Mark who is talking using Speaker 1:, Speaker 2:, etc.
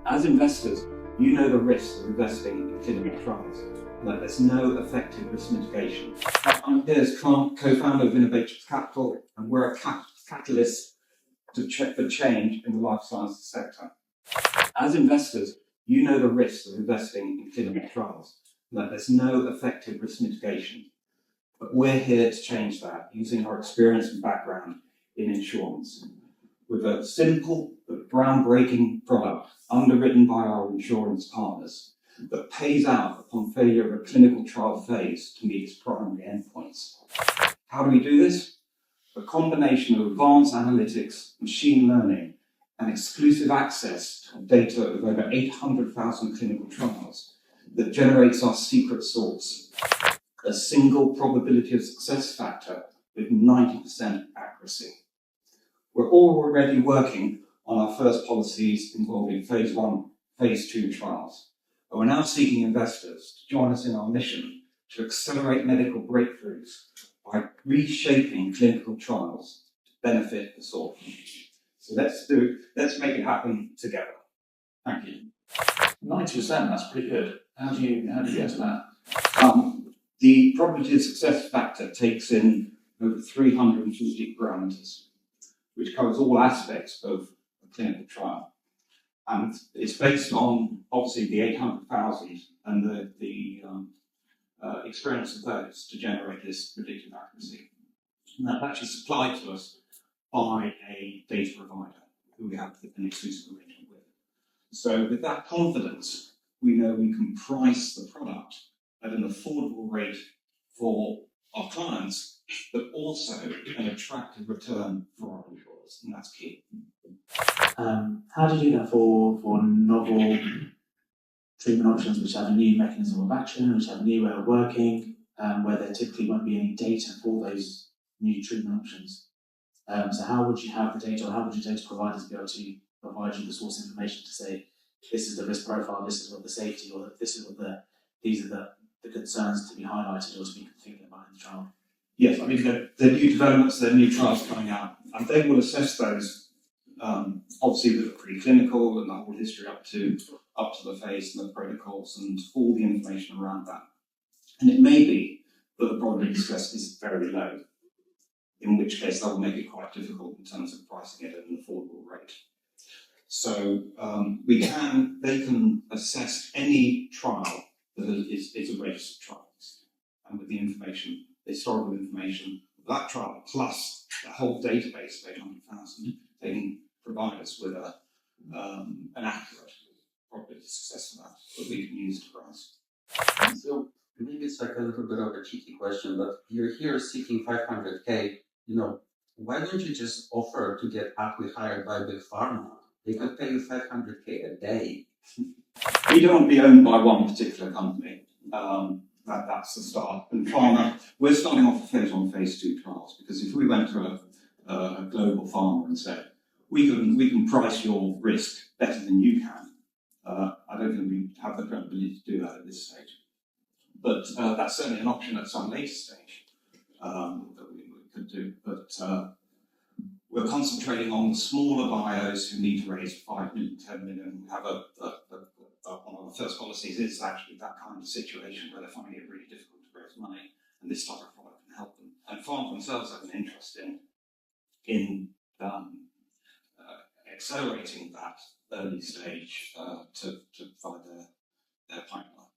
Speaker 1: As investors, you know the risks of investing in clinical trials, that there's no effective risk mitigation. I'm here as co-founder of INNOVATRIX Capital, and we're a catalyst for change in the life sciences sector. As investors, you know the risks of investing in clinical trials, that there's no effective risk mitigation. But we're here to change that using our experience and background in insurance. With a simple but groundbreaking product underwritten by our insurance partners that pays out upon failure of a clinical trial phase to meet its primary endpoints. How do we do this? A combination of advanced analytics, machine learning, and exclusive access to data of over 800,000 clinical trials that generates our secret sauce, a single probability of success factor with 90% accuracy. We're already working on our first policies involving phase 1, phase 2 trials. And we're now seeking investors to join us in our mission to accelerate medical breakthroughs by reshaping clinical trials to benefit us all. So let's make it happen together. Thank you.
Speaker 2: 90%, that's pretty good. How do you get to that?
Speaker 1: The probability of success factor takes in over 350 parameters, which covers all aspects of a clinical trial. And it's based on, obviously, the 800,000 and the experience of those to generate this predictive accuracy. And that's actually supplied to us by a data provider who we have an exclusive arrangement with. So with that confidence, we know we can price the product at an affordable rate for our clients, but also an attractive return for our insurers, and that's key.
Speaker 3: How do you do that for novel treatment options which have a new mechanism of action, which have a new way of working, where there typically won't be any data for those new treatment options? So how would you have the data, or how would your data providers be able to provide you the source information to say, this is the risk profile, this is what the safety, or this is what these are the concerns to be highlighted or to be thinking about in the trial?
Speaker 1: Yes, I mean, there are new developments, there are new trials coming out, and they will assess those, obviously with the preclinical and the whole history up to the phase and the protocols and all the information around that. And it may be that the probability of success is very low, in which case that will make it quite difficult in terms of pricing it at an affordable rate. So they can assess any trial that is a registered trial, and with the information, the historical information of that trial plus the whole database of 800,000, they can provide us with an accurate probability of success for that we can use to price.
Speaker 4: So maybe it's like a little bit of a cheeky question, but you're here seeking 500K. Why don't you just offer to get happily hired by Big Pharma? They could pay you 500K a day.
Speaker 1: We don't want to be owned by one particular company. That's the start. And pharma, we're starting off phase 1, phase 2 trials, because if we went to a global pharma and said, we can price your risk better than you can, I don't think we have the credibility to do that at this stage. But that's certainly an option at some later stage that we could do. But we're concentrating on the smaller bios who need to raise 5 million, 10 million. We have one of the first policies is actually that kind of situation where they're finding it really difficult to raise money, and this type of product can help them. And pharma themselves have an interest in accelerating that early stage to provide their pipeline.